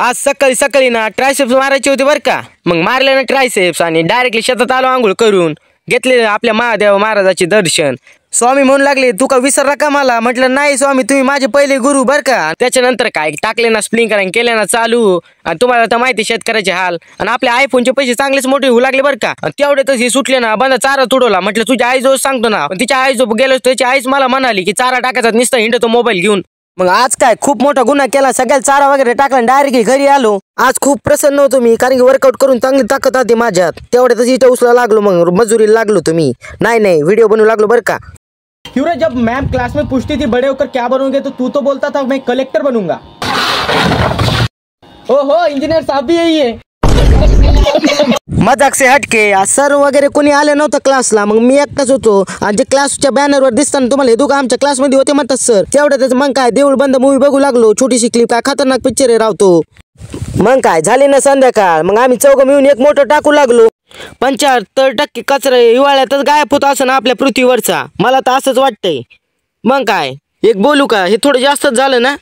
आज सकाळी सकाळी ना ट्रायसेप्स मारायचे होते बरं का. मग मारले ना ट्रायसेप्स आणि डायरेक्टली शेतात आलो आंघोळ करून. घेतले आपल्या महादेव महाराजाचे दर्शन. स्वामी म्हणू लागले तू का विसरला का मला. म्हटलं नाही स्वामी तुम्ही माझे पहिले गुरु बरं का. त्याच्यानंतर काय टाकले ना स्प्लिंकर केले ना चालू. आणि तुम्हाला तर माहिती शेतकऱ्याचे हाल. आणि आपल्या आयफोनचे पैसे चांगलेच मोठे होऊ लागले बरं का. तेवढ्यातच हे सुटले ना बंद चारा तुडवला. म्हटलं तुझ्या आई जो सांगतो ना. तिच्या आई जो गेलो त्याची आईच मला म्हणाली की चारा टाकायचा नुसतं हिंडतो मोबाईल घेऊन. मग आज काय खूप मोठा गुन्हा केला. सगळ्याला चारा वगैरे टाकला डायरेक्ट घरी आलो. आज खूप प्रसन्न होतो मी कारण की वर्कआउट करून चांगली ताकद आली माझ्यात. तेवढ्यातच इथं उचला लागलो. मग मजुरीला लागलो तुम्ही. नहीं वीडियो बनवू लागलो बरं का. क्यों रे जब मैम क्लास में पूछती थी बड़े होकर क्या बनोगे तो तू तो बोलता था मैं कलेक्टर बनूंगा. ओहो इंजीनियर साहब भी यही है. मजाक से हटके आज सर वगैरे कोणी आले नव्हतं क्लासला. मग मी एकटाच होतो. आणि जे क्लासच्या बॅनरवर दिसताना तुम्हाला हे दोघं आमच्या क्लासमध्ये होते म्हणतात सर. तेवढ्यातच मग काय देऊळ बंद मूवी बघू लागलो. छोटीशी क्लिप काय खतरनाक पिक्चर आहे रावतो. मग काय झाली ना संध्याकाळ. मग आम्ही चौघं मिळून एक मोठं टाकू लागलो. 75% कचरा हिवाळ्यातच गायब होत असं ना आपल्या पृथ्वीवरचा. मला तर असंच वाटतंय. मग काय एक बोलू का हे थोडं जास्तच झालं ना.